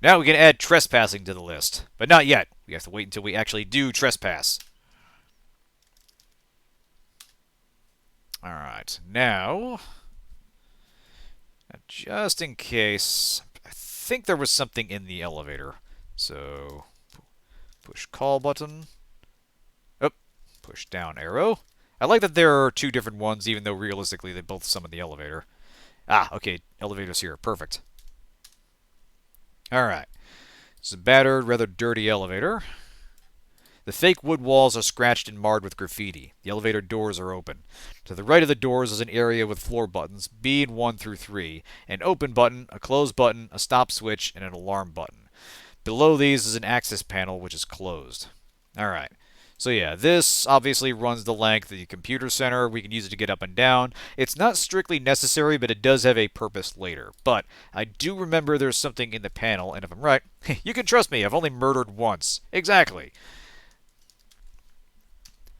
Now we can add trespassing to the list, but not yet. We have to wait until we actually do trespass. Alright, now, just in case, I think there was something in the elevator. So, push call button. Oh, push down arrow. I like that there are two different ones, even though realistically they both summon the elevator. Ah, okay, elevator's here. Perfect. Alright. It's a battered, rather dirty elevator. The fake wood walls are scratched and marred with graffiti. The elevator doors are open. To the right of the doors is an area with floor buttons, B and 1 through 3, an open button, a close button, a stop switch, and an alarm button. Below these is an access panel which is closed. Alright. So yeah, this obviously runs the length of the computer center. We can use it to get up and down. It's not strictly necessary, but it does have a purpose later. But I do remember there's something in the panel, and if I'm right, you can trust me, I've only murdered once. Exactly.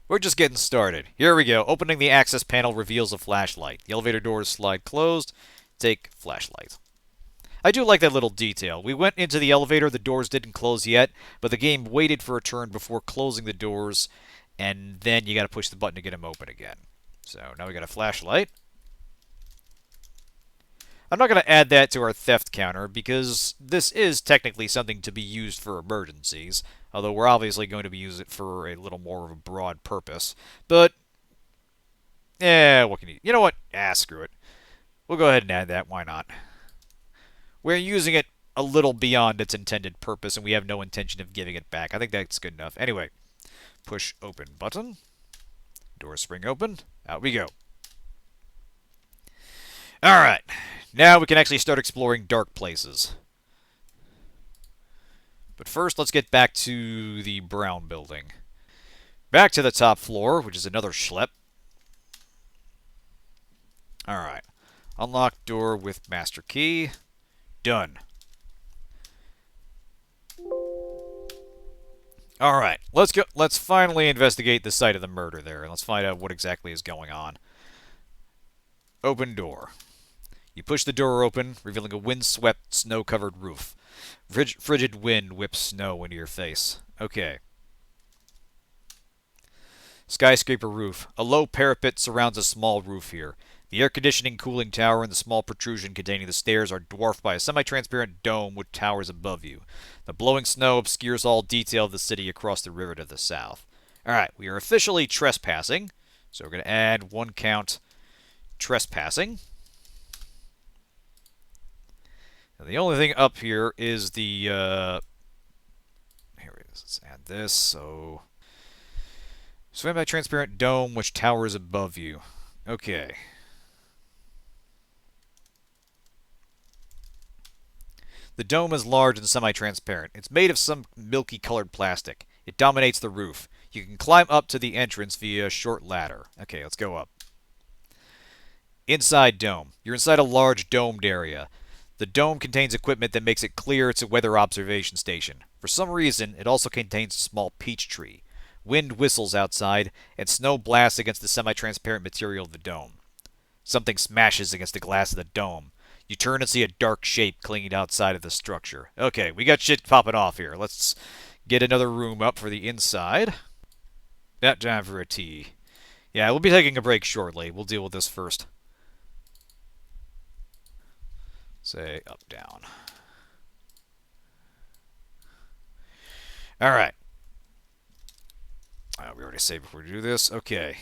We're just getting started. Here we go. Opening the access panel reveals a flashlight. The elevator doors slide closed. Take flashlight. I do like that little detail. We went into the elevator, the doors didn't close yet, but the game waited for a turn before closing the doors, and then you gotta push the button to get them open again. So now we got a flashlight. I'm not going to add that to our theft counter because this is technically something to be used for emergencies, although we're obviously going to be using it for a little more of a broad purpose. But, what can you... You know what? Screw it. We'll go ahead and add that. Why not? We're using it a little beyond its intended purpose, and we have no intention of giving it back. I think that's good enough. Anyway, push open button. Door spring open. Out we go. Alright, now we can actually start exploring dark places. But first, let's get back to the brown building. Back to the top floor, which is another schlep. Alright, unlock door with master key. Done. Alright, let's go. Let's finally investigate the site of the murder there, and let's find out what exactly is going on. Open door. You push the door open, revealing a wind-swept, snow-covered roof. Frigid wind whips snow into your face. Okay. Skyscraper roof. A low parapet surrounds a small roof here. The air conditioning cooling tower and the small protrusion containing the stairs are dwarfed by a semi-transparent dome which towers above you. The blowing snow obscures all detail of the city across the river to the south. Alright, we are officially trespassing. So we're going to add 1 count trespassing. And the only thing up here is the, here it is. Let's add this. So, swim by transparent dome which towers above you. Okay. The dome is large and semi-transparent. It's made of some milky-colored plastic. It dominates the roof. You can climb up to the entrance via a short ladder. Okay, let's go up. Inside dome. You're inside a large domed area. The dome contains equipment that makes it clear it's a weather observation station. For some reason, it also contains a small peach tree. Wind whistles outside, and snow blasts against the semi-transparent material of the dome. Something smashes against the glass of the dome. You turn and see a dark shape clinging outside of the structure. Okay, we got shit popping off here. Let's get another room up for the inside. That time for a tea. Yeah, we'll be taking a break shortly. We'll deal with this first. Say up, down. Alright. We already saved before we do this. Okay.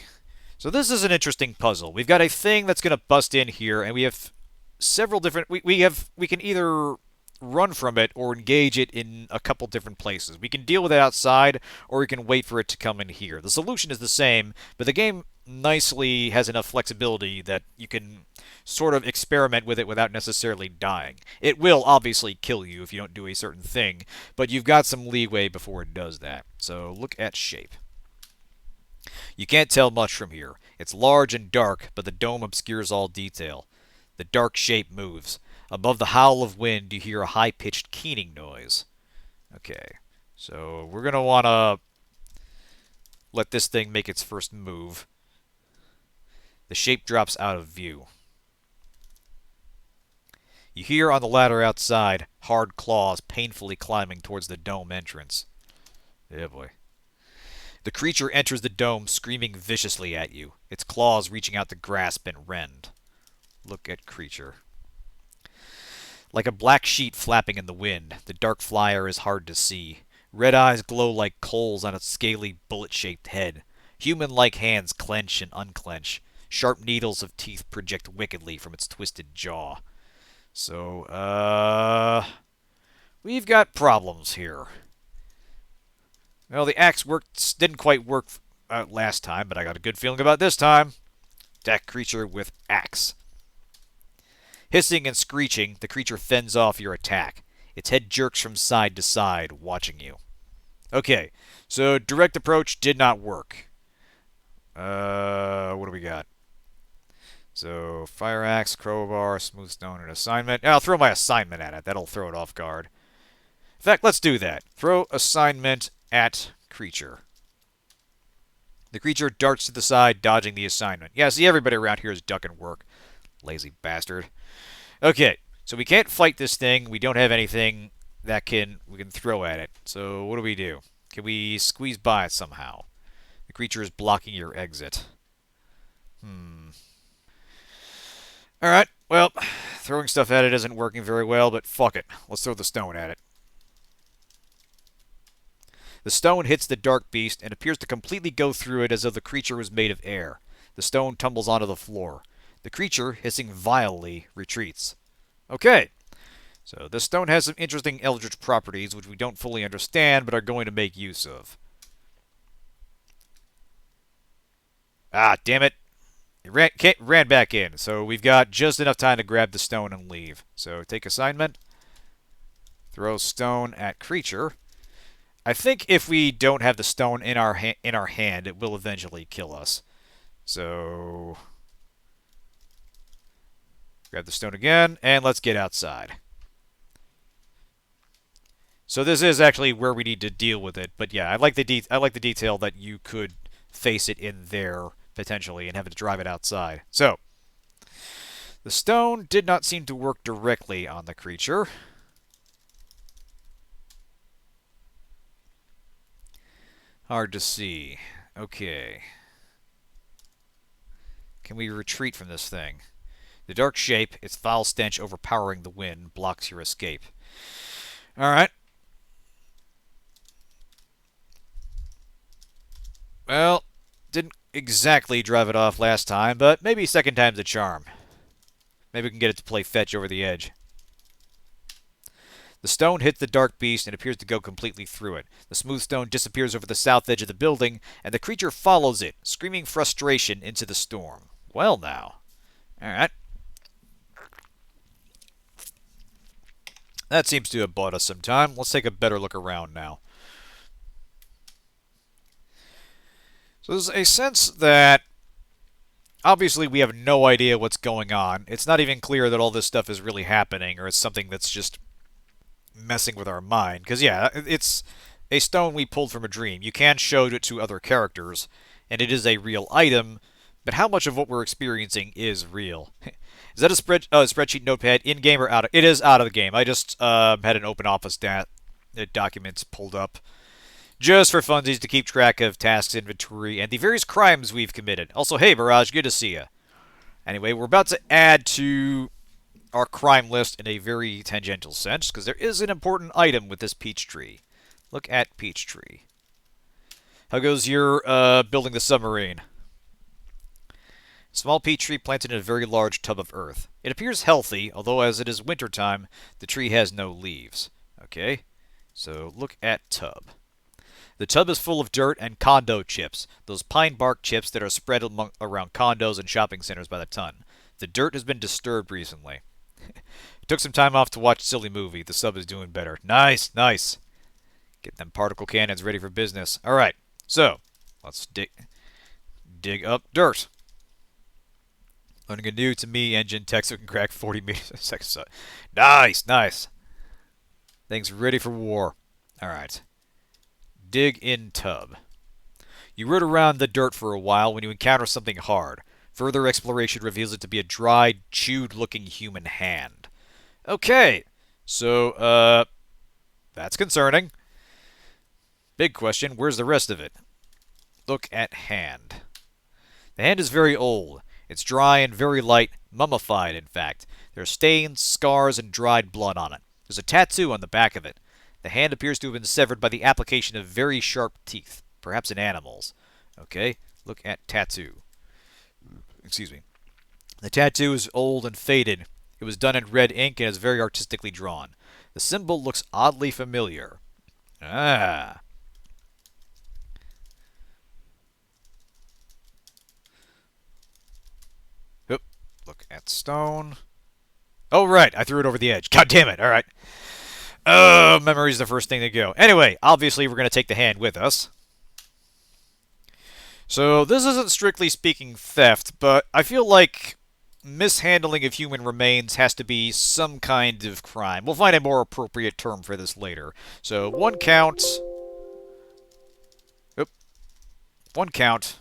So this is an interesting puzzle. We've got a thing that's going to bust in here, and we have several different... We can either run from it or engage it in a couple different places. We can deal with it outside, or we can wait for it to come in here. The solution is the same, but the game nicely has enough flexibility that you can sort of experiment with it without necessarily dying. It will obviously kill you if you don't do a certain thing, but you've got some leeway before it does that. So look at shape. You can't tell much from here. It's large and dark, but the dome obscures all detail. The dark shape moves. Above the howl of wind, you hear a high-pitched keening noise. Okay, so we're going to want to let this thing make its first move. The shape drops out of view. You hear on the ladder outside, hard claws painfully climbing towards the dome entrance. Yeah, boy. The creature enters the dome, screaming viciously at you, its claws reaching out to grasp and rend. Look at creature. Like a black sheet flapping in the wind, the dark flyer is hard to see. Red eyes glow like coals on its scaly, bullet-shaped head. Human-like hands clench and unclench. Sharp needles of teeth project wickedly from its twisted jaw. So, we've got problems here. Well, the axe didn't quite work last time, but I got a good feeling about this time. Attack creature with axe. Hissing and screeching, the creature fends off your attack. Its head jerks from side to side, watching you. Okay, so direct approach did not work. What do we got? So, fire axe, crowbar, smooth stone, and assignment. I'll throw my assignment at it. That'll throw it off guard. In fact, let's do that. Throw assignment at creature. The creature darts to the side, dodging the assignment. Yeah, see, everybody around here is ducking work. Lazy bastard. Okay, so we can't fight this thing. We don't have anything that we can throw at it. So what do? Can we squeeze by it somehow? The creature is blocking your exit. Alright, well, throwing stuff at it isn't working very well, but fuck it. Let's throw the stone at it. The stone hits the dark beast and appears to completely go through it as though the creature was made of air. The stone tumbles onto the floor. The creature, hissing vilely, retreats. Okay, so this stone has some interesting eldritch properties which we don't fully understand but are going to make use of. Ah, damn it. It ran back in, so we've got just enough time to grab the stone and leave. So take assignment. Throw stone at creature. I think if we don't have the stone in our hand, it will eventually kill us. So grab the stone again, and let's get outside. So this is actually where we need to deal with it, but yeah, I like the detail that you could face it in there potentially and have to drive it outside. So the stone did not seem to work directly on the creature. Hard to see. Okay. Can we retreat from this thing? The dark shape, its foul stench overpowering the wind, blocks your escape. Alright. Well, didn't exactly drive it off last time, but maybe second time's a charm. Maybe we can get it to play fetch over the edge. The stone hits the dark beast and appears to go completely through it. The smooth stone disappears over the south edge of the building, and the creature follows it, screaming frustration into the storm. Well now. Alright. That seems to have bought us some time. Let's take a better look around now. So there's a sense that obviously we have no idea what's going on. It's not even clear that all this stuff is really happening, or it's something that's just messing with our mind. Because, yeah, it's a stone we pulled from a dream. You can show it to other characters, and it is a real item, but how much of what we're experiencing is real? Is that a spreadsheet notepad in-game or out of... It is out of the game. I just had an open office documents pulled up just for funsies to keep track of tasks, inventory, and the various crimes we've committed. Also, hey, Barrage, good to see you. Anyway, we're about to add to our crime list in a very tangential sense, because there is an important item with this peach tree. Look at peach tree. How goes your building the submarine? Small peach tree planted in a very large tub of earth. It appears healthy, although as it is wintertime, the tree has no leaves. Okay, so look at tub. The tub is full of dirt and condo chips, those pine bark chips that are spread around condos and shopping centers by the ton. The dirt has been disturbed recently. Took some time off to watch a silly movie. The sub is doing better. Nice, nice. Get them particle cannons ready for business. Alright, so let's dig up dirt. Learning a new, to me, engine tech so can crack 40 meters a second. Nice, nice. Things ready for war. Alright. Dig in tub. You root around the dirt for a while when you encounter something hard. Further exploration reveals it to be a dried, chewed-looking human hand. Okay, So, that's concerning. Big question, where's the rest of it? Look at hand. The hand is very old. It's dry and very light, mummified, in fact. There are stains, scars, and dried blood on it. There's a tattoo on the back of it. The hand appears to have been severed by the application of very sharp teeth, perhaps in animals. Okay, look at tattoo. Excuse me. The tattoo is old and faded. It was done in red ink and is very artistically drawn. The symbol looks oddly familiar. Ah. Oop. Look at stone. Oh, right. I threw it over the edge. God damn it. All right. Oh, memory's the first thing to go. Anyway, obviously we're going to take the hand with us. So this isn't strictly speaking theft, but I feel like mishandling of human remains has to be some kind of crime. We'll find a more appropriate term for this later. So one count. Oop. One count.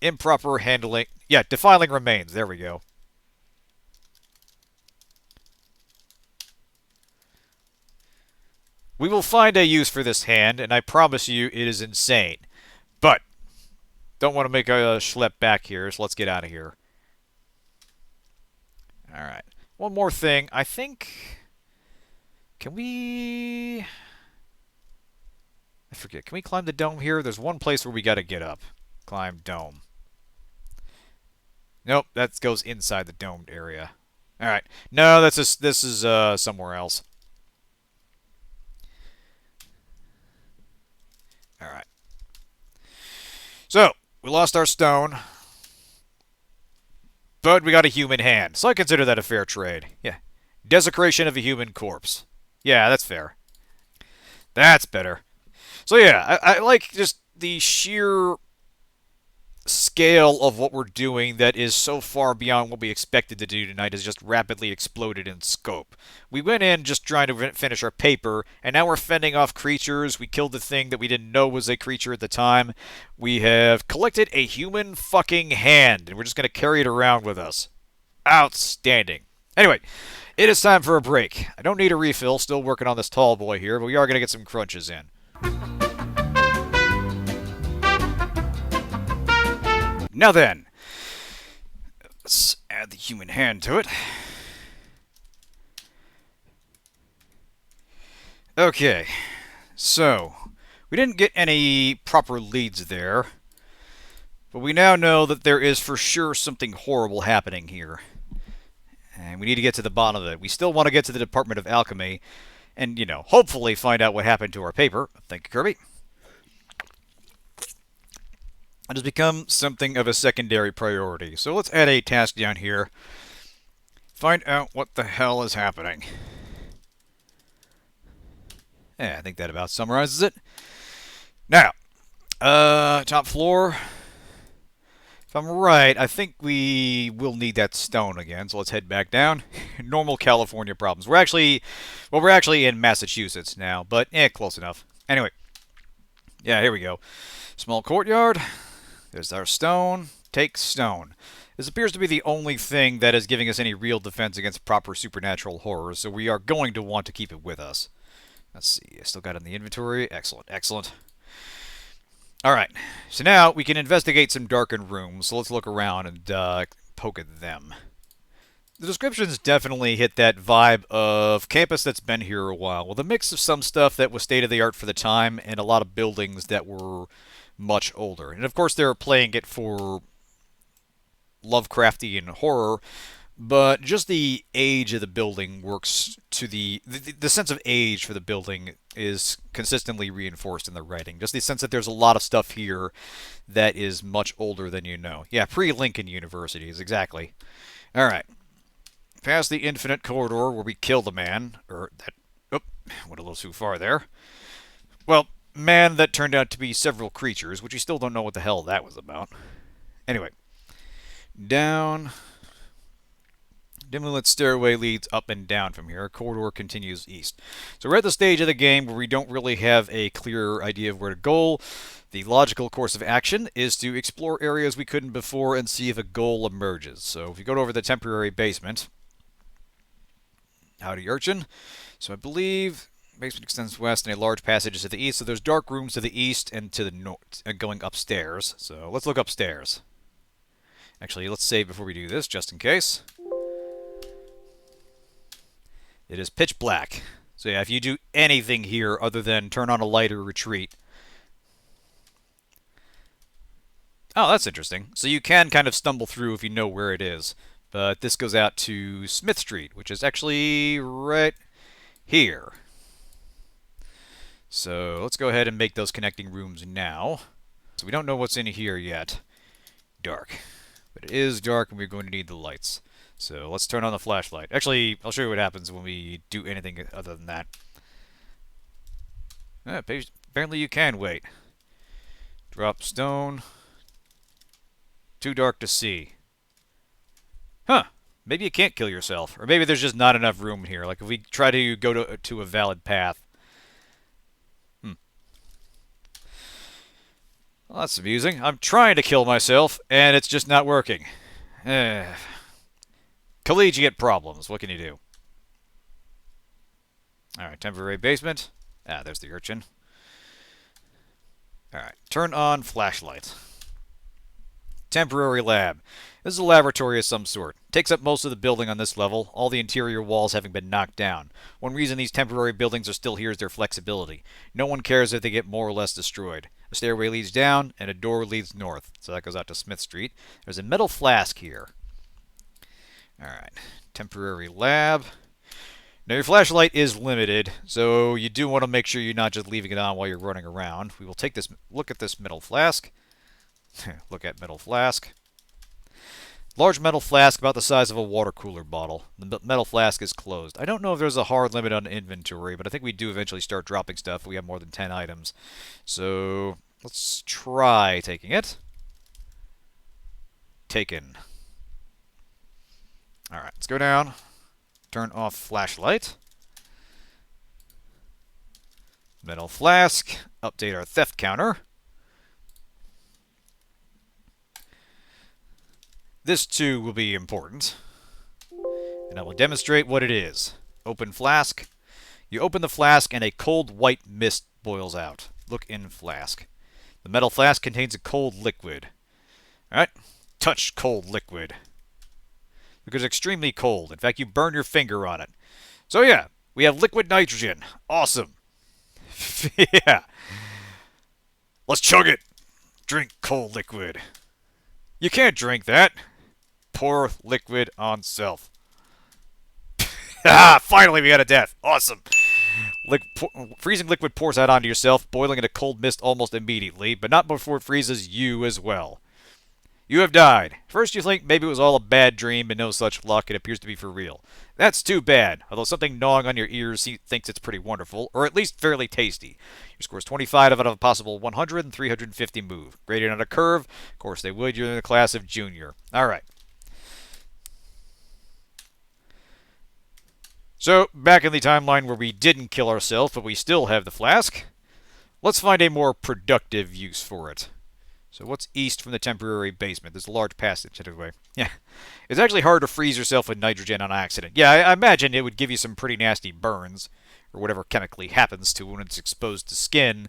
Improper handling. Yeah, defiling remains. There we go. We will find a use for this hand, and I promise you it is insane. But, don't want to make a schlep back here, so let's get out of here. Alright. One more thing. I think... Can we... I forget. Can we climb the dome here? There's one place where we gotta get up. Climb dome. Nope, that goes inside the domed area. Alright. No, this is somewhere else. Alright. So, we lost our stone. But we got a human hand, so I consider that a fair trade. Yeah. Desecration of a human corpse. Yeah, that's fair. That's better. So yeah, I like just the sheer scale of what we're doing that is so far beyond what we expected to do tonight has just rapidly exploded in scope. We went in just trying to finish our paper, and now we're fending off creatures. We killed the thing that we didn't know was a creature at the time. We have collected a human fucking hand, and we're just going to carry it around with us. Outstanding. Anyway, it is time for a break. I don't need a refill, still working on this tall boy here, but we are going to get some crunches in. Now then, let's add the human hand to it. Okay, so we didn't get any proper leads there, but we now know that there is for sure something horrible happening here. And we need to get to the bottom of it. We still want to get to the Department of Alchemy and, hopefully find out what happened to our paper. Thank you, Kirby. It has become something of a secondary priority. So let's add a task down here. Find out what the hell is happening. Yeah, I think that about summarizes it. Now, top floor. If I'm right, I think we will need that stone again, so let's head back down. Normal California problems. We're actually in Massachusetts now, but close enough. Anyway, yeah, here we go. Small courtyard. There's our stone. Take stone. This appears to be the only thing that is giving us any real defense against proper supernatural horrors, so we are going to want to keep it with us. Let's see. I still got it in the inventory. Excellent, excellent. Alright, so now we can investigate some darkened rooms, so let's look around and poke at them. The descriptions definitely hit that vibe of campus that's been here a while, with a mix of some stuff that was state-of-the-art for the time and a lot of buildings that were much older. And of course they're playing it for Lovecraftian horror, but just the age of the building works to the sense of age for the building is consistently reinforced in the writing. Just the sense that there's a lot of stuff here that is much older than you know. Yeah, pre-Lincoln Universities, exactly. Alright. Past the infinite corridor where we kill the man, went a little too far there. Well, man that turned out to be several creatures, which we still don't know what the hell that was about. Anyway. Down. Dimly lit stairway leads up and down from here. Corridor continues east. So we're at the stage of the game where we don't really have a clear idea of where to go. The logical course of action is to explore areas we couldn't before and see if a goal emerges. So if you go over the temporary basement, Howdy, urchin. So I believe basement extends west and a large passage is to the east. So there's dark rooms to the east and to the north, and going upstairs. So let's look upstairs. Actually, let's save before we do this, just in case. It is pitch black. So yeah, if you do anything here other than turn on a light or retreat. Oh, that's interesting. So you can kind of stumble through if you know where it is. But this goes out to Smith Street, which is actually right here. So let's go ahead and make those connecting rooms now. So we don't know what's in here yet. Dark. But it is dark and we're going to need the lights. So let's turn on the flashlight. Actually, I'll show you what happens when we do anything other than that. Apparently you can wait. Drop stone. Too dark to see. Huh. Maybe you can't kill yourself. Or maybe there's just not enough room here. Like if we try to go to a valid path. Well, that's amusing. I'm trying to kill myself, and it's just not working. Collegiate problems. What can you do? Alright, temporary basement. Ah, there's the urchin. Alright, turn on flashlight. Temporary lab. This is a laboratory of some sort. Takes up most of the building on this level, all the interior walls having been knocked down. One reason these temporary buildings are still here is their flexibility. No one cares if they get more or less destroyed. A stairway leads down, and a door leads north. So that goes out to Smith Street. There's a metal flask here. Alright, temporary lab. Now your flashlight is limited, so you do want to make sure you're not just leaving it on while you're running around. We will take this look at this metal flask. Look at metal flask. Large metal flask about the size of a water cooler bottle. The metal flask is closed. I don't know if there's a hard limit on inventory, but I think we do eventually start dropping stuff if we have more than 10 items. So let's try taking it. Taken. Alright, let's go down. Turn off flashlight. Metal flask. Update our theft counter. This, too, will be important. And I will demonstrate what it is. Open flask. You open the flask and a cold white mist boils out. Look in flask. The metal flask contains a cold liquid. Alright? Touch cold liquid. Because it's extremely cold. In fact, you burn your finger on it. So yeah, we have liquid nitrogen. Awesome. Yeah. Let's chug it. Drink cold liquid. You can't drink that. Pour liquid on self. Ah, finally we got a death. Awesome. Freezing liquid pours out onto yourself, boiling in a cold mist almost immediately, but not before it freezes you as well. You have died. First you think maybe it was all a bad dream and no such luck, it appears to be for real. That's too bad, although something gnawing on your ears thinks it's pretty wonderful, or at least fairly tasty. Your score is 25 out of a possible 100 and 350 move. Graded on a curve, of course they would, you're in the class of junior. Alright. So, back in the timeline where we didn't kill ourselves, but we still have the flask, let's find a more productive use for it. So what's east from the temporary basement? There's a large passage anyway. Yeah. It's actually hard to freeze yourself with nitrogen on accident. Yeah, I imagine it would give you some pretty nasty burns, or whatever chemically happens to when it's exposed to skin.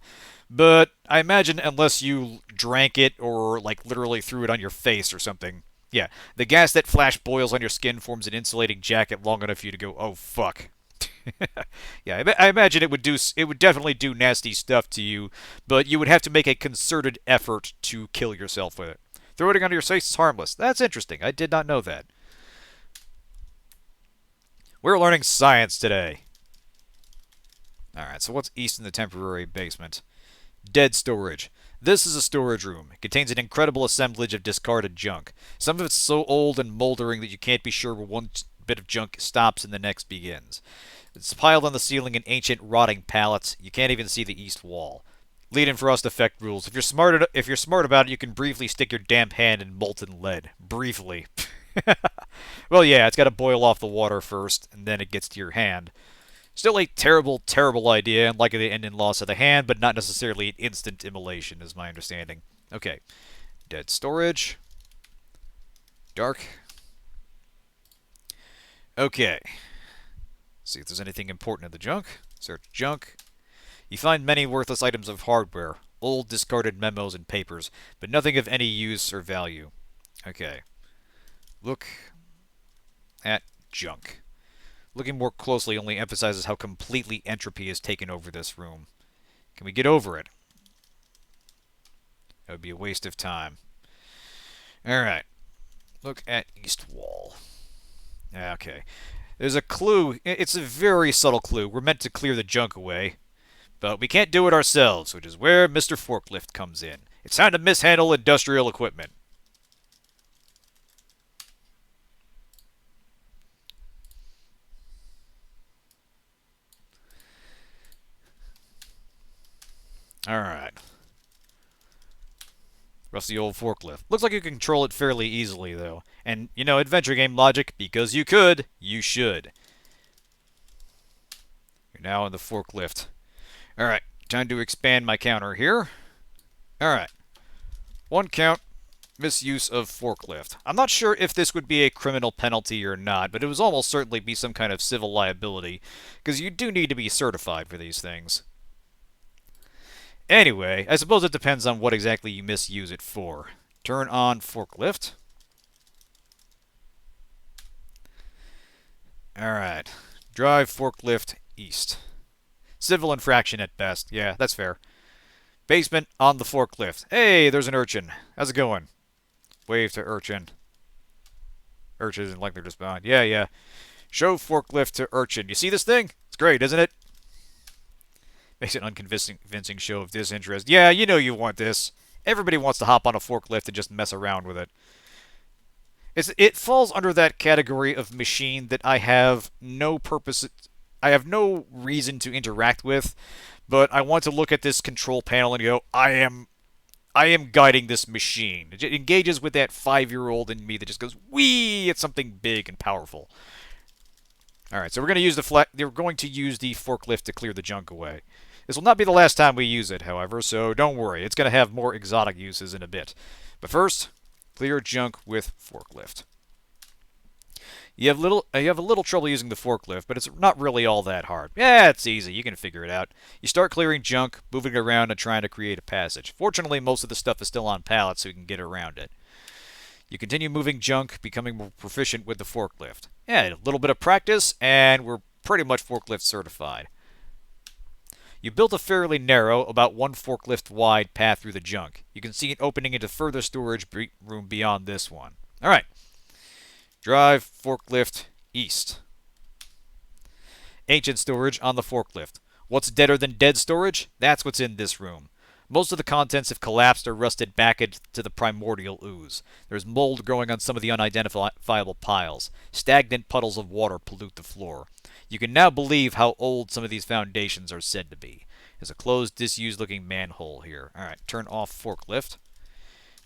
But I imagine unless you drank it or like literally threw it on your face or something. Yeah, the gas that flash boils on your skin forms an insulating jacket long enough for you to go, oh fuck. Yeah, I imagine it would definitely do nasty stuff to you, but you would have to make a concerted effort to kill yourself with it. Throwing it onto your face is harmless. That's interesting. I did not know that. We're learning science today. Alright, so what's east in the temporary basement? Dead storage. This is a storage room. It contains an incredible assemblage of discarded junk. Some of it's so old and moldering that you can't be sure where one bit of junk stops and the next begins. It's piled on the ceiling in ancient, rotting pallets. You can't even see the east wall. Lead and frost effect rules. If you're smart about it, you can briefly stick your damp hand in molten lead. Briefly. Well, yeah, it's got to boil off the water first, and then it gets to your hand. Still a terrible, terrible idea, and likely to end in loss of the hand, but not necessarily an instant immolation, is my understanding. Okay. Dead storage. Dark. Okay. See if there's anything important in the junk. Search junk. You find many worthless items of hardware, old discarded memos and papers, but nothing of any use or value. Okay. Look at junk. Looking more closely only emphasizes how completely entropy has taken over this room. Can we get over it? That would be a waste of time. Alright. Look at east wall. Okay. There's a clue. It's a very subtle clue. We're meant to clear the junk away. But we can't do it ourselves, which is where Mr. Forklift comes in. It's time to mishandle industrial equipment. Alright. Rusty old forklift. Looks like you can control it fairly easily, though. And, you know, adventure game logic, because you could, you should. You're now in the forklift. Alright, time to expand my counter here. Alright. 1 count, misuse of forklift. I'm not sure if this would be a criminal penalty or not, but it would almost certainly be some kind of civil liability, because you do need to be certified for these things. Anyway, I suppose it depends on what exactly you misuse it for. Turn on forklift. Alright. Drive forklift east. Civil infraction at best. Yeah, that's fair. Basement on the forklift. Hey, there's an urchin. How's it going? Wave to urchin. Urchin isn't likely to respond. Yeah. Show forklift to urchin. You see this thing? It's great, isn't it? Makes an unconvincing show of disinterest. Yeah, you know you want this. Everybody wants to hop on a forklift and just mess around with it. It falls under that category of machine that I have no purpose... I have no reason to interact with, but I want to look at this control panel and go, I am guiding this machine. It engages with that 5-year-old in me that just goes, wee! It's something big and powerful. Alright, so we're going to use the forklift to clear the junk away. This will not be the last time we use it, however, so don't worry. It's going to have more exotic uses in a bit. But first, clear junk with forklift. You have a little trouble using the forklift, but it's not really all that hard. Yeah, it's easy. You can figure it out. You start clearing junk, moving it around, and trying to create a passage. Fortunately, most of the stuff is still on pallets, so you can get around it. You continue moving junk, becoming more proficient with the forklift. Yeah, a little bit of practice, and we're pretty much forklift certified. You built a fairly narrow, about 1 forklift wide path through the junk. You can see it opening into further storage room beyond this one. Alright. Drive forklift east. Ancient storage on the forklift. What's deader than dead storage? That's what's in this room. Most of the contents have collapsed or rusted back into the primordial ooze. There's mold growing on some of the unidentifiable piles. Stagnant puddles of water pollute the floor. You can now believe how old some of these foundations are said to be. There's a closed, disused-looking manhole here. Alright, turn off forklift.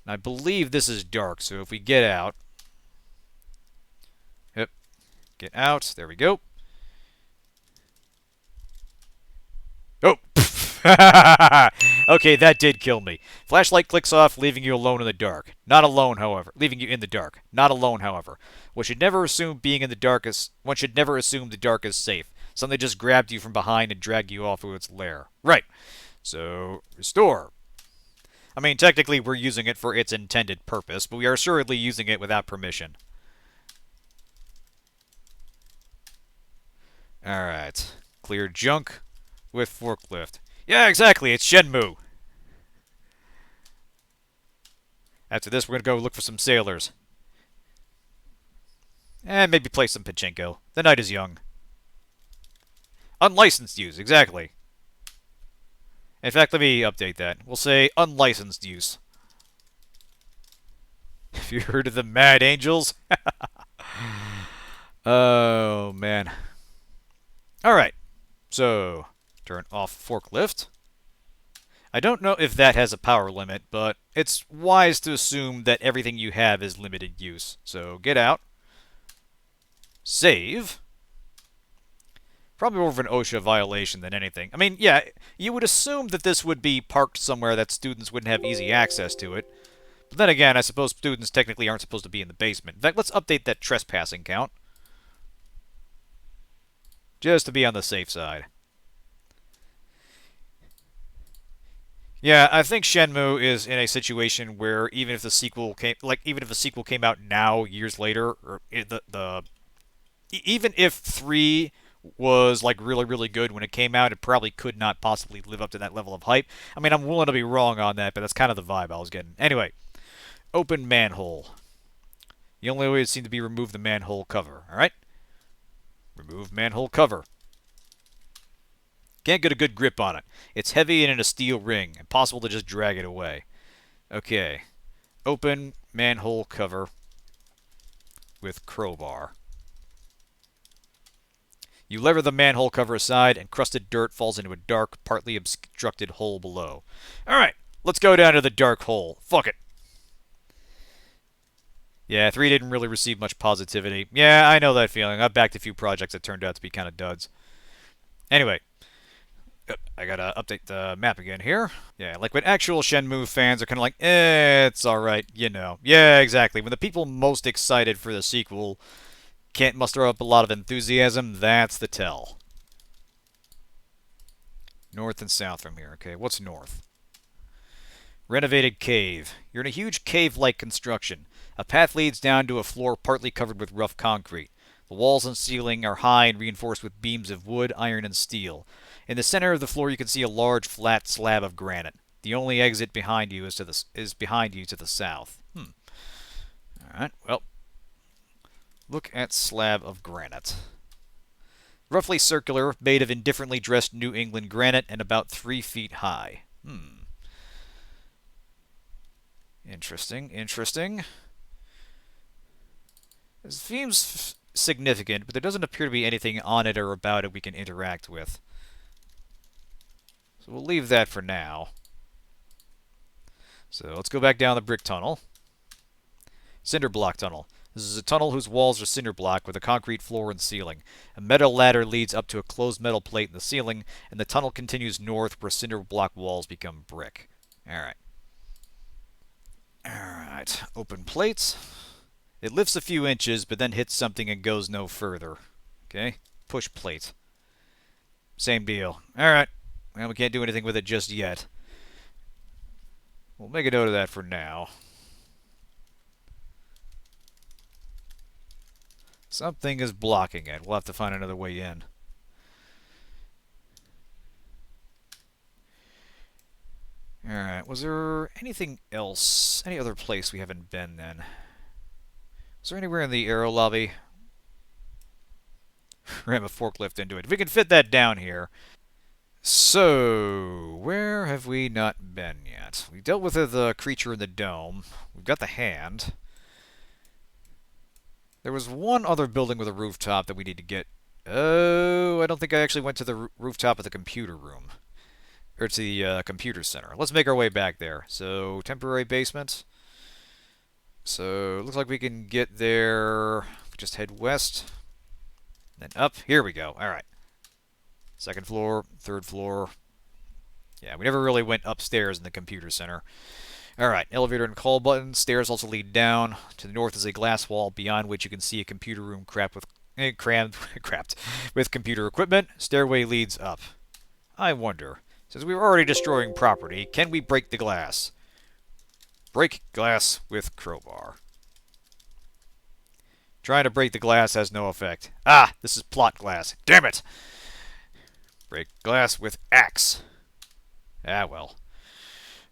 And I believe this is dark, so if we get out... Yep. Get out. There we go. Oh! Okay, that did kill me. Flashlight clicks off, leaving you alone in the dark. Not alone, however. Leaving you in the dark. Not alone, however. One should never assume the dark is safe. Something just grabbed you from behind and dragged you off to its lair. Right. So, restore. I mean, technically we're using it for its intended purpose, but we are assuredly using it without permission. Alright. Clear junk with forklift. Yeah, exactly. It's Shenmue. After this, we're going to go look for some sailors. And maybe play some pachinko. The night is young. Unlicensed use, exactly. In fact, let me update that. We'll say unlicensed use. Have you heard of the Mad Angels? Oh, man. Alright. So, turn off forklift. I don't know if that has a power limit, but it's wise to assume that everything you have is limited use. So, get out. Save. Probably more of an OSHA violation than anything. I mean, yeah, you would assume that this would be parked somewhere that students wouldn't have easy access to it. But then again, I suppose students technically aren't supposed to be in the basement. In fact, let's update that trespassing count. just to be on the safe side. Yeah, I think Shenmue is in a situation where even if the sequel came, even if the sequel came out now, years later, or even if 3 was like really really good when it came out, it probably could not possibly live up to that level of hype. I mean, I'm willing to be wrong on that, but that's kind of the vibe I was getting. Anyway, open manhole. The only way would seem to be remove the manhole cover. All right, remove manhole cover. Can't get a good grip on it. It's heavy and in a steel ring. Impossible to just drag it away. Okay. Open manhole cover with crowbar. You lever the manhole cover aside, and crusted dirt falls into a dark, partly obstructed hole below. Alright, let's go down to the dark hole. Fuck it. Yeah, 3 didn't really receive much positivity. Yeah, I know that feeling. I've backed a few projects that turned out to be kind of duds. Anyway, I gotta update the map again here. Yeah, like when actual Shenmue fans are kind of like, it's alright, you know. Yeah, exactly. When the people most excited for the sequel can't muster up a lot of enthusiasm, that's the tell. North and south from here. Okay, what's north? Renovated cave. You're in a huge cave-like construction. A path leads down to a floor partly covered with rough concrete. The walls and ceiling are high and reinforced with beams of wood, iron, and steel. In the center of the floor, you can see a large, flat slab of granite. The only exit behind you is behind you to the south. All right. Well, look at slab of granite. Roughly circular, made of indifferently dressed New England granite, and about 3 feet high. Interesting. Interesting. It seems significant, but there doesn't appear to be anything on it or about it we can interact with. So we'll leave that for now. So let's go back down the brick tunnel. Cinder block tunnel. This is a tunnel whose walls are cinder block with a concrete floor and ceiling. A metal ladder leads up to a closed metal plate in the ceiling, and the tunnel continues north where cinder block walls become brick. Alright. Alright. Open plates. It lifts a few inches, but then hits something and goes no further. Okay? Push plate. Same deal. Alright. Well, we can't do anything with it just yet. We'll make a note of that for now. Something is blocking it. We'll have to find another way in. Alright, was there anything else? Any other place we haven't been then? Is there anywhere in the aero lobby? Ram a forklift into it. If we can fit that down here. So, where have we not been yet? We dealt with the creature in the dome. We've got the hand. There was one other building with a rooftop that we need to get. Oh, I don't think I actually went to the rooftop of the computer room. Or to the computer center. Let's make our way back there. So, temporary basement. So, it looks like we can get there. Just head west. Then up. Here we go. Alright. Second floor, third floor. Yeah, we never really went upstairs in the computer center. Alright, elevator and call button. Stairs also lead down. To the north is a glass wall beyond which you can see a computer room crammed with computer equipment. Stairway leads up. I wonder, since we were already destroying property, can we break the glass? Break glass with crowbar. Trying to break the glass has no effect. Ah, this is plot glass. Damn it! Break glass with axe. Ah, well.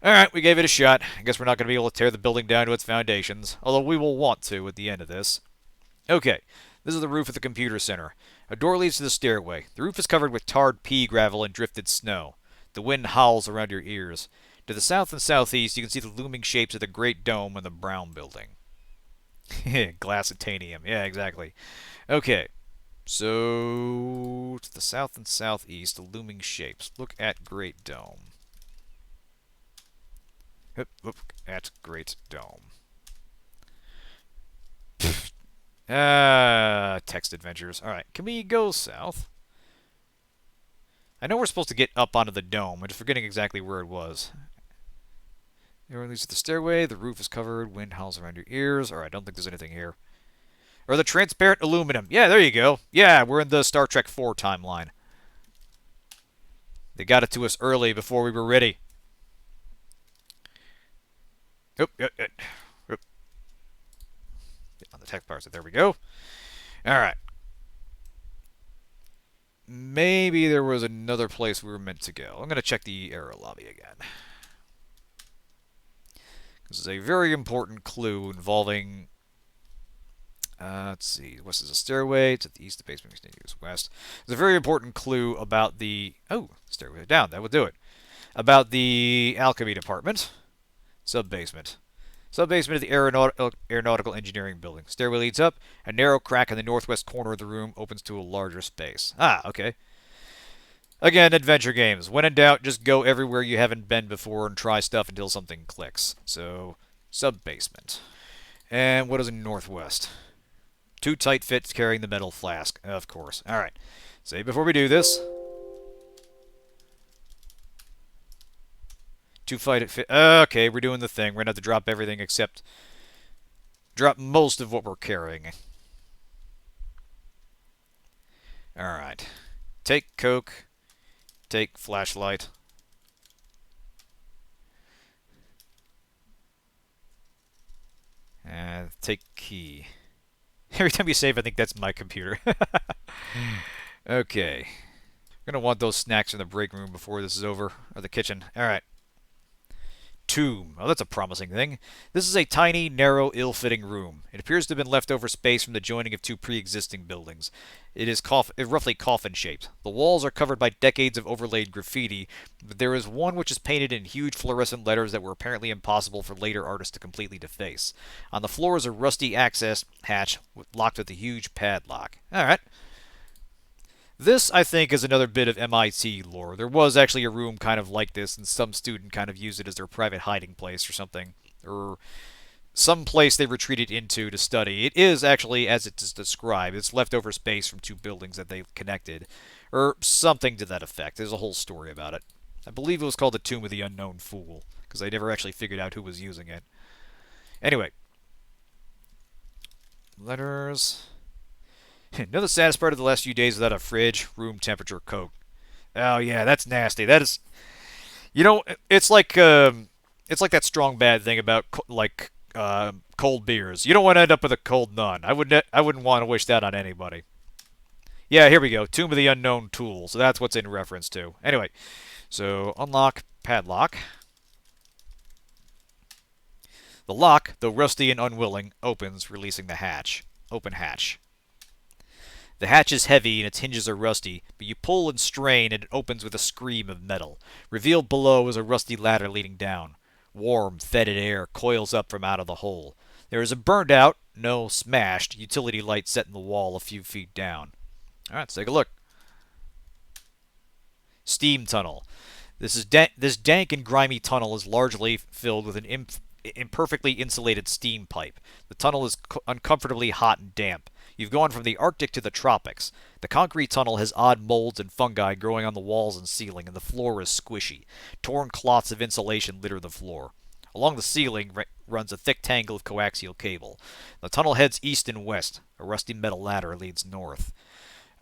Alright, we gave it a shot. I guess we're not going to be able to tear the building down to its foundations, although we will want to at the end of this. Okay, this is the roof of the computer center. A door leads to the stairway. The roof is covered with tarred pea gravel and drifted snow. The wind howls around your ears. To the south and southeast, you can see the looming shapes of the Great Dome and the Brown Building. Glassitanium. Yeah, exactly. Okay. So, to the south and southeast, the looming shapes. Look at Great Dome. Look at Great Dome. Text adventures. Alright, can we go south? I know we're supposed to get up onto the dome. I'm just forgetting exactly where it was. There leads to the stairway. The roof is covered. Wind howls around your ears. Alright, I don't think there's anything here. Or the transparent aluminum. Yeah, there you go. Yeah, we're in the Star Trek 4 timeline. They got it to us early before we were ready. Oop, oop, oop, oop. On the tech parts. There we go. All right. Maybe there was another place we were meant to go. I'm going to check the aero lobby again. This is a very important clue involving... let's see. West is a stairway. To the east, the basement continues west. There's a very important clue about the... Oh, stairway down. That would do it. About the Alchemy department. Sub-basement. Sub-basement of the aeronautical engineering building. Stairway leads up. A narrow crack in the northwest corner of the room opens to a larger space. Ah, okay. Again, adventure games. When in doubt, just go everywhere you haven't been before and try stuff until something clicks. So, sub-basement. And what is in northwest? Two tight fits carrying the metal flask. Of course. Alright. Save before we do this. Two fight it fit. Okay, we're doing the thing. We're going to have to drop everything except... drop most of what we're carrying. Alright. Take Coke. Take flashlight. And take key. Every time you save, I think that's my computer. Okay. We're going to want those snacks in the break room before this is over. Or the kitchen. Alright. Tomb. Oh, that's a promising thing. This is a tiny, narrow, ill-fitting room. It appears to have been leftover space from the joining of two pre-existing buildings. It is roughly coffin-shaped. The walls are covered by decades of overlaid graffiti, but there is one which is painted in huge fluorescent letters that were apparently impossible for later artists to completely deface. On the floor is a rusty access hatch locked with a huge padlock. Alright. This, I think, is another bit of MIT lore. There was actually a room kind of like this, and some student kind of used it as their private hiding place or something. Or some place they retreated into to study. It is actually, as it is described, it's leftover space from two buildings that they connected. Or something to that effect. There's a whole story about it. I believe it was called the Tomb of the Unknown Fool, because I never actually figured out who was using it. Anyway. Letters... Know the saddest part of the last few days without a fridge, room temperature Coke. Oh yeah, that's nasty. That is, you know, it's like that strong bad thing about cold beers. You don't want to end up with a cold none. I wouldn't want to wish that on anybody. Yeah, here we go. Tomb of the Unknown Tool. So that's what's in reference to. Anyway, so unlock padlock. The lock, though rusty and unwilling, opens, releasing the hatch. Open hatch. The hatch is heavy and its hinges are rusty, but you pull and strain and it opens with a scream of metal. Revealed below is a rusty ladder leading down. Warm, fetid air coils up from out of the hole. There is a burned out, no, smashed, utility light set in the wall a few feet down. Alright, let's take a look. Steam tunnel. This dank and grimy tunnel is largely filled with an imperfectly insulated steam pipe. The tunnel is uncomfortably hot and damp. You've gone from the Arctic to the tropics. The concrete tunnel has odd molds and fungi growing on the walls and ceiling, and the floor is squishy. Torn cloths of insulation litter the floor. Along the ceiling runs a thick tangle of coaxial cable. The tunnel heads east and west. A rusty metal ladder leads north.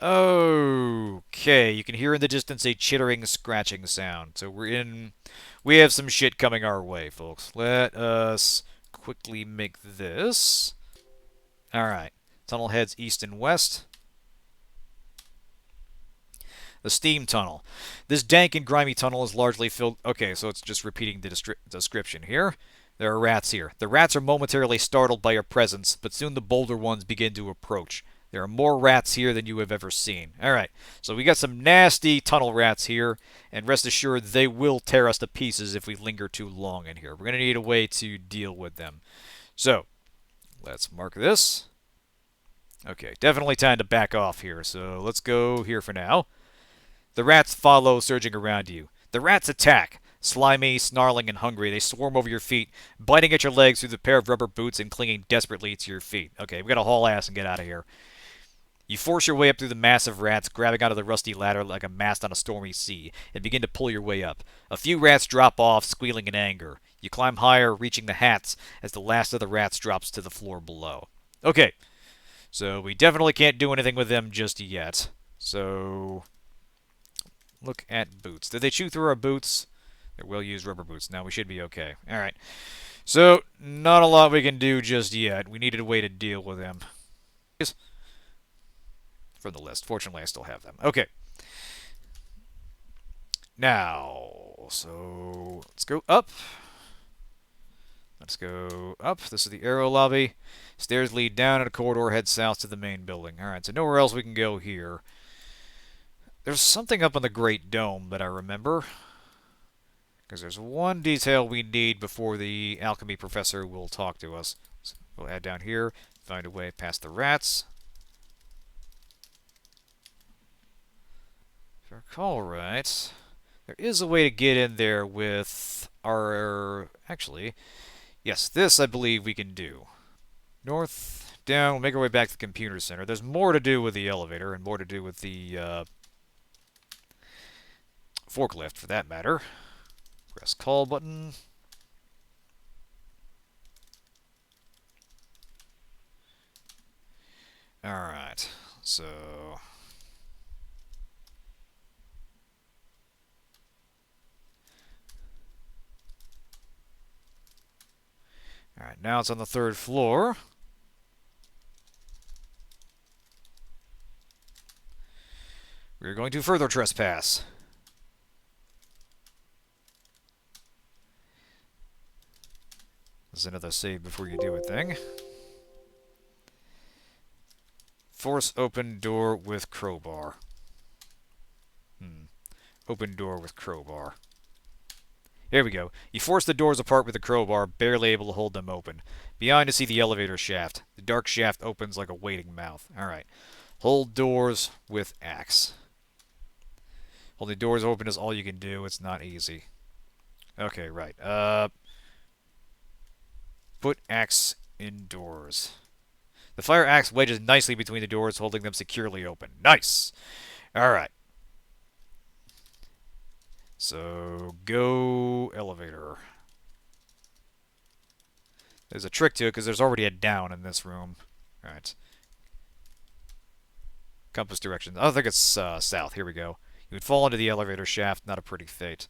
Okay, you can hear in the distance a chittering, scratching sound. So we have some shit coming our way, folks. Let us quickly make this. Alright. Tunnel heads east and west. The steam tunnel. This dank and grimy tunnel is largely filled... Okay, so it's just repeating the description here. There are rats here. The rats are momentarily startled by your presence, but soon the bolder ones begin to approach. There are more rats here than you have ever seen. Alright, so we got some nasty tunnel rats here, and rest assured they will tear us to pieces if we linger too long in here. We're going to need a way to deal with them. So, let's mark this. Okay, definitely time to back off here, so let's go here for now. The rats follow, surging around you. The rats attack. Slimy, snarling, and hungry, they swarm over your feet, biting at your legs through the pair of rubber boots and clinging desperately to your feet. Okay, we gotta haul ass and get out of here. You force your way up through the mass of rats, grabbing onto the rusty ladder like a mast on a stormy sea, and begin to pull your way up. A few rats drop off, squealing in anger. You climb higher, reaching the hats, as the last of the rats drops to the floor below. Okay. So we definitely can't do anything with them just yet. So look at boots. Did they chew through our boots? They're well-used rubber boots. Now we should be okay. All right. So not a lot we can do just yet. We needed a way to deal with them. From the list. Fortunately, I still have them. Okay. Now, so let's go up. Let's go up. This is the aero lobby. Stairs lead down, and a corridor heads south to the main building. Alright, so nowhere else we can go here. There's something up on the Great Dome that I remember. Because there's one detail we need before the alchemy professor will talk to us. So we'll add down here, find a way past the rats. If I recall right, there is a way to get in there with our... Actually, yes, this I believe we can do. North, down, we'll make our way back to the computer center. There's more to do with the elevator and more to do with the forklift, for that matter. Press call button. Alright, so... Alright, now it's on the 3rd floor. We're going to further trespass. This is another save before you do a thing. Force open door with crowbar. Open door with crowbar. Here we go. You force the doors apart with the crowbar, barely able to hold them open. Behind to see the elevator shaft. The dark shaft opens like a waiting mouth. Alright. Hold doors with axe. Holding doors open is all you can do. It's not easy. Okay, right. Put axe indoors. The fire axe wedges nicely between the doors, holding them securely open. Nice! Alright. So, go elevator. There's a trick to it, because there's already a down in this room. Alright. Compass directions. I don't think it's south. Here we go. You would fall into the elevator shaft. Not a pretty fate.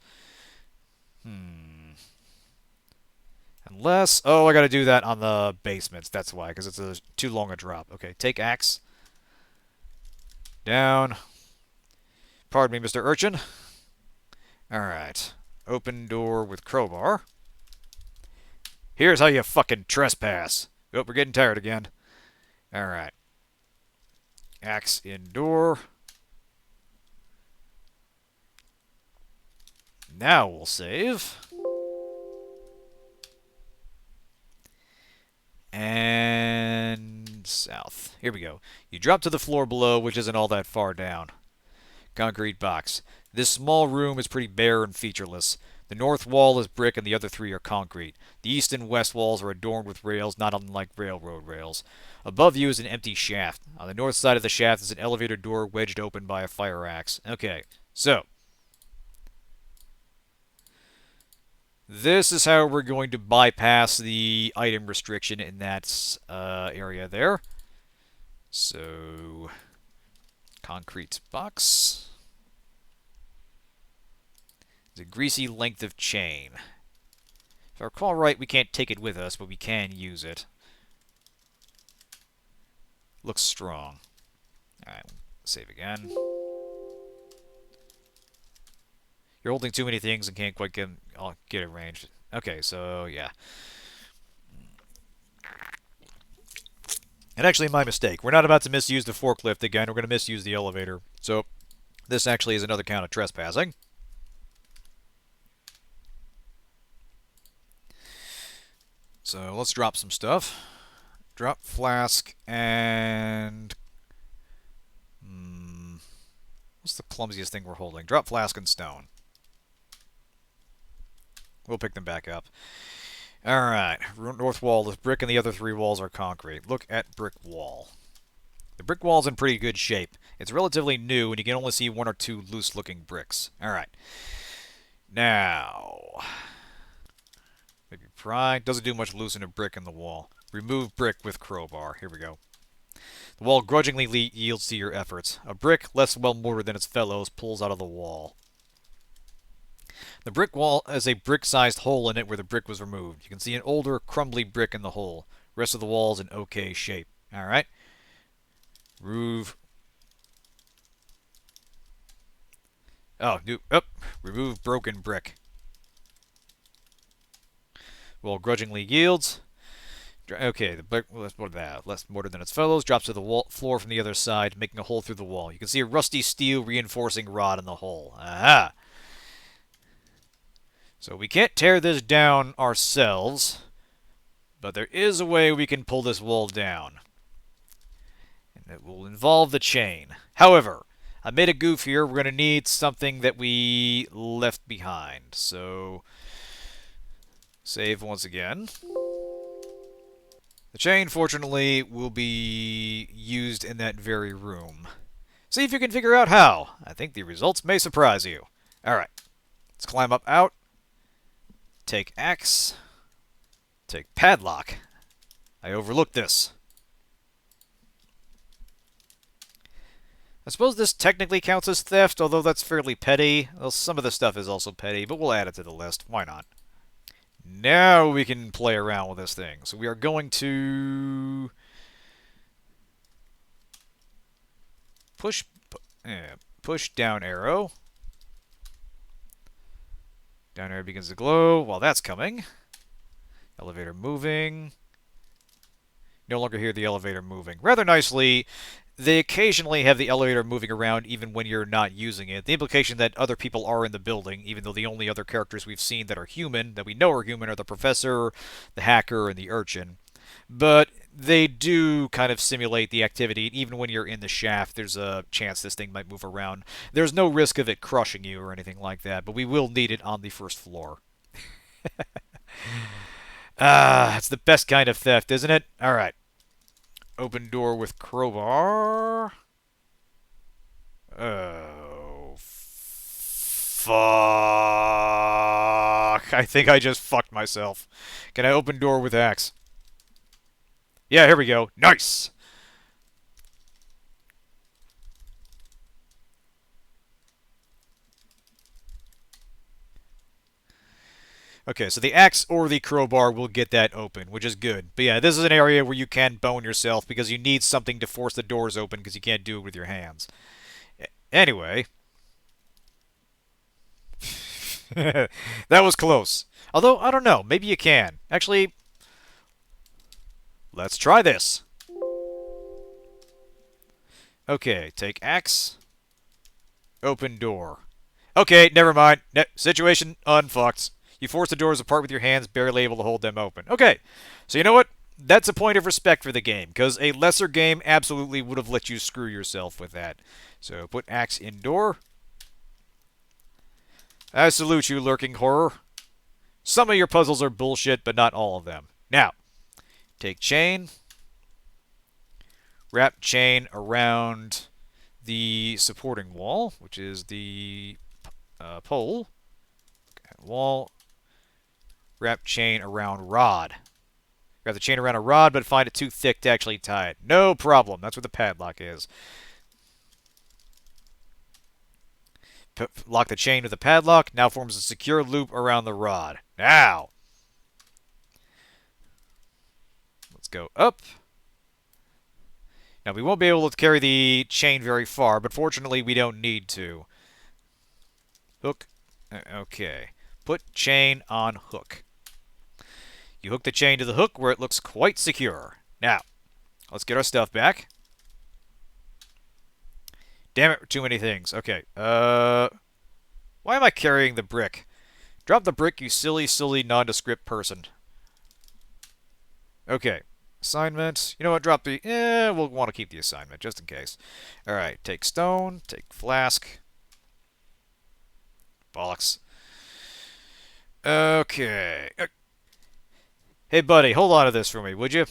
Unless... Oh, I gotta do that on the basements. That's why, because it's too long a drop. Okay, take axe. Down. Pardon me, Mr. Urchin. Alright. Open door with crowbar. Here's how you fucking trespass. Oh, we're getting tired again. Alright. Axe in door. Now we'll save. And south. Here we go. You drop to the floor below, which isn't all that far down. Concrete box. This small room is pretty bare and featureless. The north wall is brick and the other 3 are concrete. The east and west walls are adorned with rails, not unlike railroad rails. Above you is an empty shaft. On the north side of the shaft is an elevator door wedged open by a fire axe. Okay, so... This is how we're going to bypass the item restriction in that area there. So... Concrete box. A greasy length of chain. If I recall right, we can't take it with us, but we can use it. Looks strong. Alright, save again. You're holding too many things and can't quite get it ranged. Okay, so yeah. And actually, my mistake. We're not about to misuse the forklift again. We're going to misuse the elevator. So, this actually is another count of trespassing. So let's drop some stuff. Drop flask and... what's the clumsiest thing we're holding? Drop flask and stone. We'll pick them back up. Alright, north wall is brick and the other 3 walls are concrete. Look at brick wall. The brick wall's in pretty good shape. It's relatively new and you can only see 1 or 2 loose-looking bricks. Alright. Now... Maybe pry. Doesn't do much loosen a brick in the wall. Remove brick with crowbar. Here we go. The wall grudgingly yields to your efforts. A brick, less well mortared than its fellows, pulls out of the wall. The brick wall has a brick-sized hole in it where the brick was removed. You can see an older, crumbly brick in the hole. The rest of the wall is in okay shape. Alright. Remove. Remove broken brick. Wall grudgingly yields. Okay, the brick, less mortar than its fellows, drops to the floor from the other side, making a hole through the wall. You can see a rusty steel reinforcing rod in the hole. Aha! So we can't tear this down ourselves, but there is a way we can pull this wall down. And it will involve the chain. However, I made a goof here. We're going to need something that we left behind. So, save once again. The chain, fortunately, will be used in that very room. See if you can figure out how. I think the results may surprise you. Alright, let's climb up out. Take axe. Take padlock. I overlooked this. I suppose this technically counts as theft, although that's fairly petty. Well, some of the stuff is also petty, but we'll add it to the list. Why not? Now we can play around with this thing. So we are going to push down arrow. Down arrow begins to glow while that's coming. Elevator moving. No longer hear the elevator moving. Rather nicely, they occasionally have the elevator moving around even when you're not using it. The implication that other people are in the building, even though the only other characters we've seen that are human, that we know are human, are the professor, the hacker, and the urchin. But they do kind of simulate the activity. Even when you're in the shaft, there's a chance this thing might move around. There's no risk of it crushing you or anything like that, but we will need it on the first floor. It's the best kind of theft, isn't it? Alright. Open door with crowbar. Oh, fuck. I think I just fucked myself. Can I open door with axe? Yeah, here we go. Nice! Okay, so the axe or the crowbar will get that open, which is good. But yeah, this is an area where you can bone yourself because you need something to force the doors open because you can't do it with your hands. Anyway. That was close. Although, I don't know. Maybe you can. Actually, let's try this. Okay, take axe. Open door. Okay, never mind. Situation unfucked. You force the doors apart with your hands, barely able to hold them open. Okay, so you know what? That's a point of respect for the game, because a lesser game absolutely would have let you screw yourself with that. So put axe indoor. I salute you, lurking horror. Some of your puzzles are bullshit, but not all of them. Now, take chain. Wrap chain around the supporting wall, which is the pole. Wall. Wrap chain around rod. Wrap the chain around a rod, but find it too thick to actually tie it. No problem. That's what the padlock is. Lock the chain with the padlock. Now forms a secure loop around the rod. Now! Let's go up. Now, we won't be able to carry the chain very far, but fortunately we don't need to. Hook. Okay. Put chain on hook. You hook the chain to the hook where it looks quite secure. Now, let's get our stuff back. Damn it, too many things. Okay, why am I carrying the brick? Drop the brick, you silly, nondescript person. Okay, assignment. You know what, drop the... we'll want to keep the assignment, just in case. Alright, take stone, take flask. Bollocks. Okay. Hey, buddy, hold on to this for me, would you?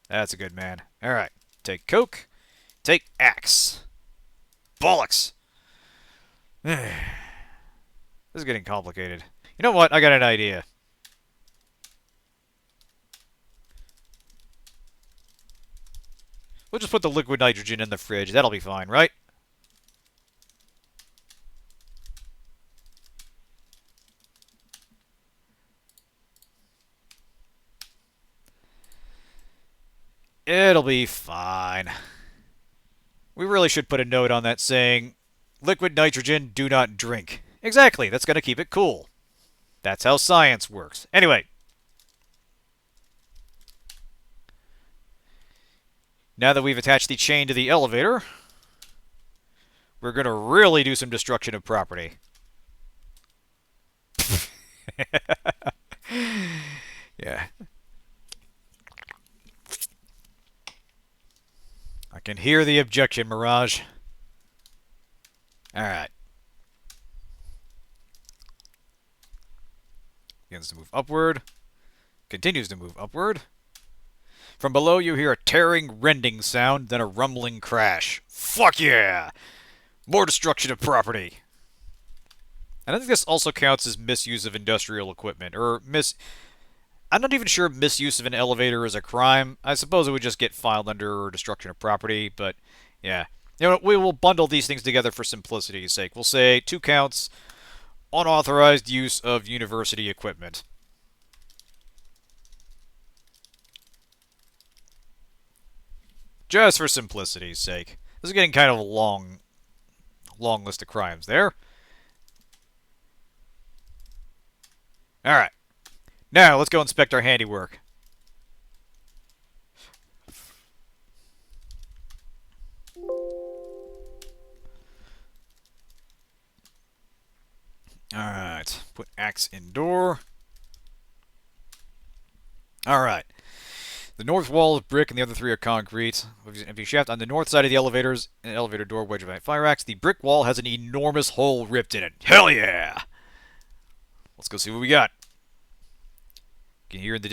That's a good man. Alright. Take coke. Take axe. Bollocks! This is getting complicated. You know what? I got an idea. We'll just put the liquid nitrogen in the fridge. That'll be fine, right? It'll be fine. We really should put a note on that saying, liquid nitrogen, do not drink. Exactly, that's going to keep it cool. That's how science works. Anyway. Now that we've attached the chain to the elevator, we're going to really do some destruction of property. Yeah. I can hear the objection, Mirage. Alright. Begins to move upward. Continues to move upward. From below you hear a tearing, rending sound, then a rumbling crash. Fuck yeah! More destruction of property. And I think this also counts as misuse of industrial equipment, or I'm not even sure if misuse of an elevator is a crime. I suppose it would just get filed under destruction of property, but yeah. You know, we will bundle these things together for simplicity's sake. We'll say 2 counts, unauthorized use of university equipment. Just for simplicity's sake. This is getting kind of a long list of crimes there. Alright. Now, let's go inspect our handiwork. Alright. Put axe indoor. Alright. The north wall is brick and the other 3 are concrete. Empty shaft. On the north side of the elevators, an elevator door wedge of fire axe. The brick wall has an enormous hole ripped in it. Hell yeah! Let's go see what we got. You can hear in the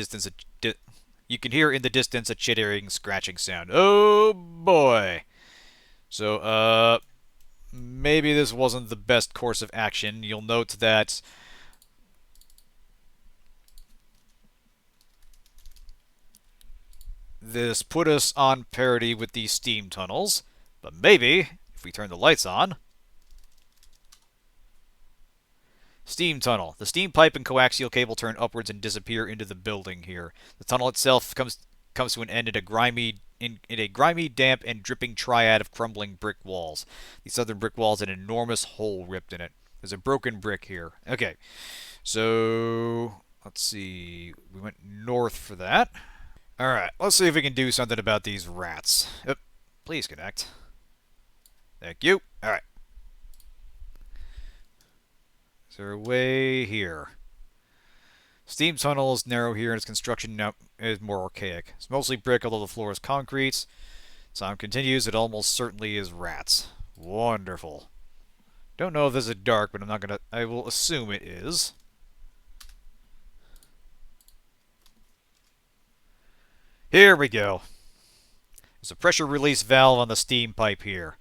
distance a chittering, scratching sound. Oh boy! So, maybe this wasn't the best course of action. You'll note that this put us on parity with the steam tunnels, but maybe, if we turn the lights on... Steam tunnel. The steam pipe and coaxial cable turn upwards and disappear into the building here. The tunnel itself comes to an end in a grimy, damp, and dripping triad of crumbling brick walls. The southern brick wall has an enormous hole ripped in it. There's a broken brick here. Okay, so let's see. We went north for that. Alright, let's see if we can do something about these rats. Oop, please connect. Thank you. Alright. So we're way here. Steam tunnel is narrow here and its construction now is more archaic. It's mostly brick, although the floor is concrete. Sound continues, it almost certainly is rats. Wonderful. Don't know if this is dark, but I will assume it is. Here we go. There's a pressure release valve on the steam pipe here.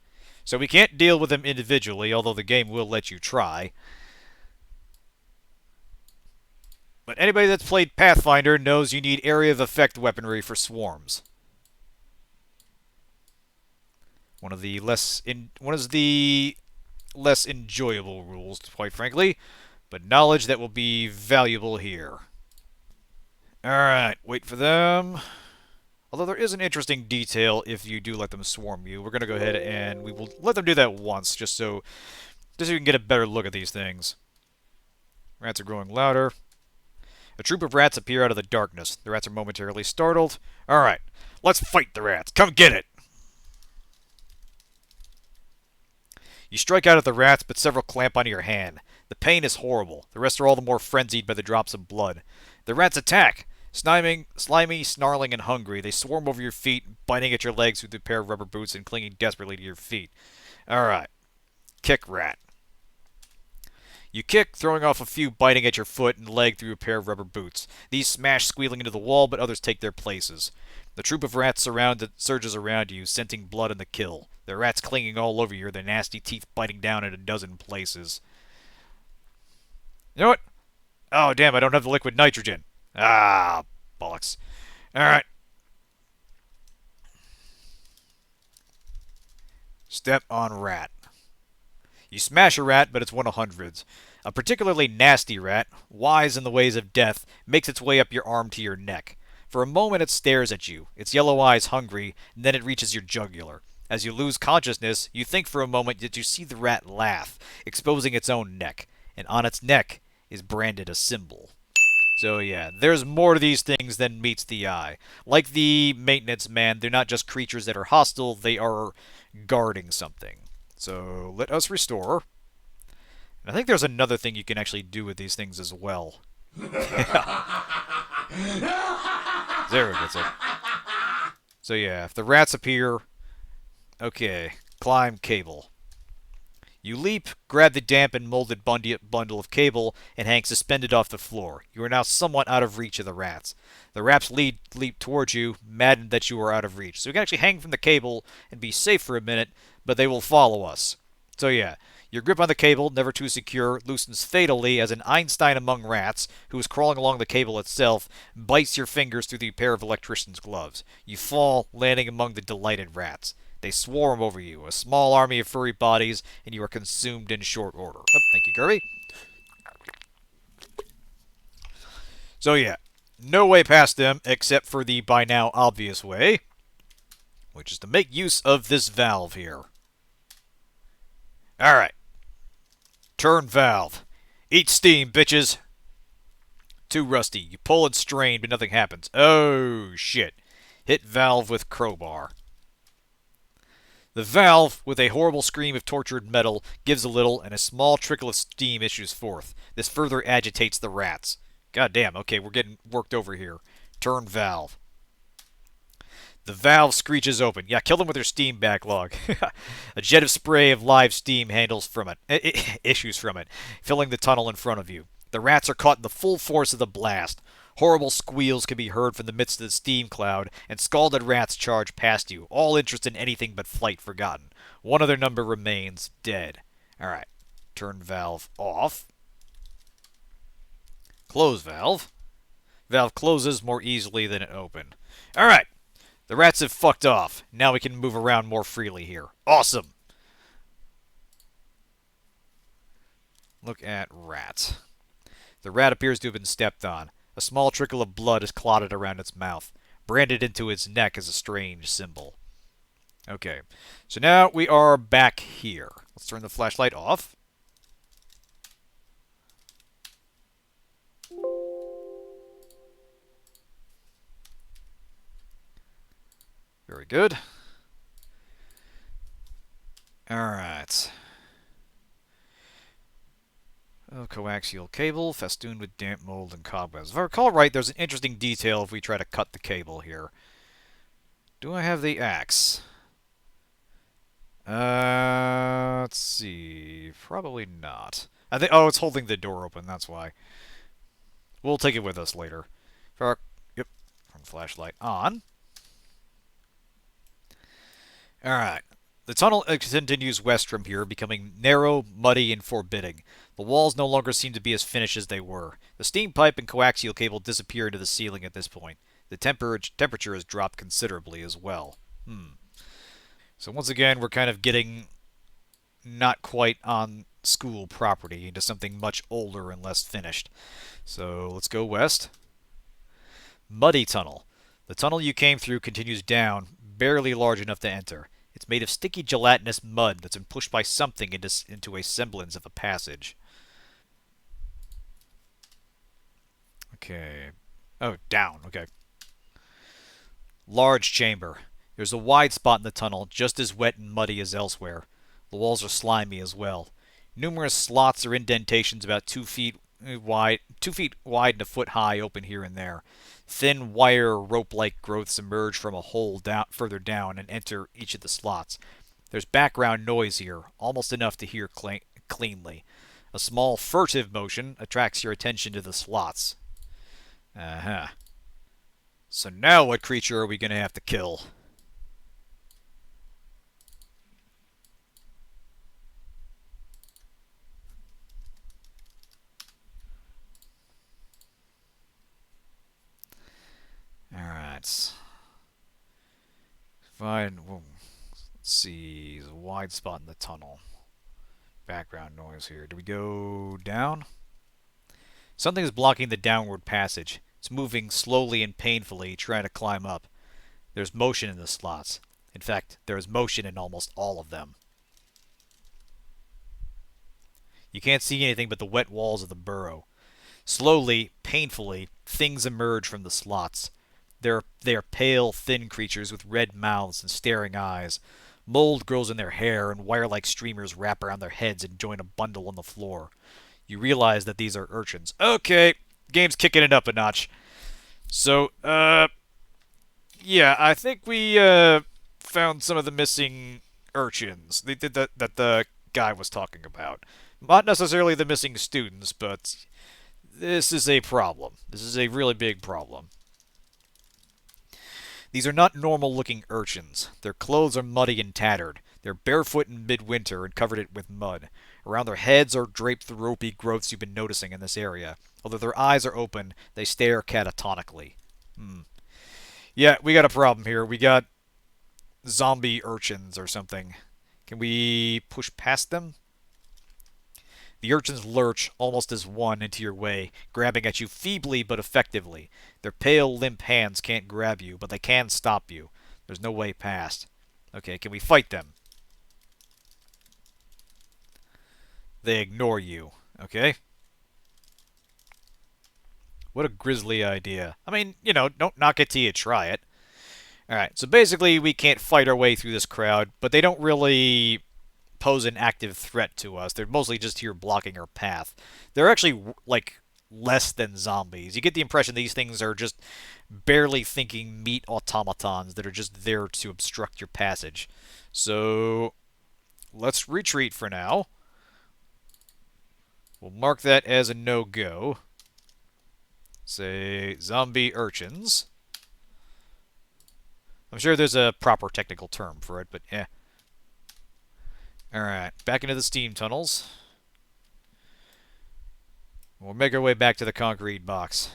So we can't deal with them individually, although the game will let you try. But anybody that's played Pathfinder knows you need area of effect weaponry for swarms. One of the less enjoyable rules, quite frankly, but knowledge that will be valuable here. Alright, wait for them. Although there is an interesting detail if you do let them swarm you. We're going to go ahead and we will let them do that once, just so you can get a better look at these things. Rats are growing louder. A troop of rats appear out of the darkness. The rats are momentarily startled. Alright, let's fight the rats. Come get it! You strike out at the rats, but several clamp onto your hand. The pain is horrible. The rest are all the more frenzied by the drops of blood. The rats attack! Slimy, snarling, and hungry, they swarm over your feet, biting at your legs with a pair of rubber boots and clinging desperately to your feet. Alright. Kick rat. You kick, throwing off a few biting at your foot and leg through a pair of rubber boots. These smash squealing into the wall, but others take their places. The troop of rats surges around you, scenting blood in the kill. The rats clinging all over you, their nasty teeth biting down in a dozen places. You know what? Oh, damn, I don't have the liquid nitrogen. Ah, bollocks. Alright. Step on rat. You smash a rat, but it's one of hundreds. A particularly nasty rat, wise in the ways of death, makes its way up your arm to your neck. For a moment it stares at you, its yellow eyes hungry, and then it reaches your jugular. As you lose consciousness, you think for a moment that you see the rat laugh, exposing its own neck, and on its neck is branded a symbol. So yeah, there's more to these things than meets the eye. Like the maintenance man, they're not just creatures that are hostile, they are guarding something. So let us restore. And I think there's another thing you can actually do with these things as well. There it gets it. So yeah, if the rats appear, okay, climb cable. You leap, grab the damp and molded bundle of cable, and hang suspended off the floor. You are now somewhat out of reach of the rats. The rats leap towards you, maddened that you are out of reach. So you can actually hang from the cable and be safe for a minute, but they will follow us. So yeah, your grip on the cable, never too secure, loosens fatally as an Einstein among rats, who is crawling along the cable itself, bites your fingers through the pair of electrician's gloves. You fall, landing among the delighted rats. They swarm over you, a small army of furry bodies, and you are consumed in short order. Oh, thank you, Kirby. So yeah, no way past them except for the by now obvious way, which is to make use of this valve here. Alright, turn valve. Eat steam, bitches. Too rusty. You pull and strain, but nothing happens. Oh, shit. Hit valve with crowbar. The valve, with a horrible scream of tortured metal, gives a little, and a small trickle of steam issues forth. This further agitates the rats. God damn, okay, we're getting worked over here. Turn valve. The valve screeches open. Yeah, kill them with your steam backlog. A jet of spray of live steam handles from it, issues from it, filling the tunnel in front of you. The rats are caught in the full force of the blast. Horrible squeals can be heard from the midst of the steam cloud, and scalded rats charge past you, all interest in anything but flight forgotten. One of their number remains, dead. Alright. Turn valve off. Close valve. Valve closes more easily than it opened. Alright. The rats have fucked off. Now we can move around more freely here. Awesome! Look at rat. The rat appears to have been stepped on. A small trickle of blood is clotted around its mouth. Branded into its neck is a strange symbol. Okay, so now we are back here. Let's turn the flashlight off. Very good. Alright. Oh, coaxial cable, festooned with damp mold and cobwebs. If I recall right, there's an interesting detail if we try to cut the cable here. Do I have the axe? Let's see. Probably not. I think. Oh, it's holding the door open. That's why. We'll take it with us later. Yep. Turn flashlight on. Alright. The tunnel continues west from here, becoming narrow, muddy, and forbidding. The walls no longer seem to be as finished as they were. The steam pipe and coaxial cable disappear into the ceiling at this point. The temperature has dropped considerably as well. So once again, we're kind of getting not quite on school property into something much older and less finished. So let's go west. Muddy tunnel. The tunnel you came through continues down, barely large enough to enter. It's made of sticky gelatinous mud that's been pushed by something into a semblance of a passage. Okay. Oh, down. Okay. Large chamber. There's a wide spot in the tunnel, just as wet and muddy as elsewhere. The walls are slimy as well. Numerous slots or indentations about 2 feet wide, 2 feet wide and a foot high, open here and there. Thin wire rope-like growths emerge from a hole further down and enter each of the slots. There's background noise here, almost enough to hear cleanly. A small furtive motion attracts your attention to the slots. Uh-huh. So now what creature are we going to have to kill? Alright. Fine. Let's see. There's a wide spot in the tunnel. Background noise here. Do we go down? Something is blocking the downward passage. It's moving slowly and painfully, trying to climb up. There's motion in the slots. In fact, there is motion in almost all of them. You can't see anything but the wet walls of the burrow. Slowly, painfully, things emerge from the slots. They are pale, thin creatures with red mouths and staring eyes. Mold grows in their hair, and wire-like streamers wrap around their heads and join a bundle on the floor. You realize that these are urchins. Okay, game's kicking it up a notch. So, yeah, I think we found some of the missing urchins that the guy was talking about. Not necessarily the missing students, but this is a problem. This is a really big problem. These are not normal-looking urchins. Their clothes are muddy and tattered. They're barefoot in midwinter and covered it with mud. Around their heads are draped the ropey growths you've been noticing in this area. Although their eyes are open, they stare catatonically. Yeah, we got a problem here. We got zombie urchins or something. Can we push past them? The urchins lurch, almost as one, into your way, grabbing at you feebly but effectively. Their pale, limp hands can't grab you, but they can stop you. There's no way past. Okay, can we fight them? They ignore you. Okay. What a grisly idea. I mean, you know, don't knock it till you try it. Alright, so basically we can't fight our way through this crowd, but they don't really pose an active threat to us. They're mostly just here blocking our path. They're actually, like, less than zombies. You get the impression these things are just barely thinking meat automatons that are just there to obstruct your passage. So, let's retreat for now. We'll mark that as a no-go. Say, zombie urchins. I'm sure there's a proper technical term for it, but yeah. Alright, back into the steam tunnels. We'll make our way back to the concrete box.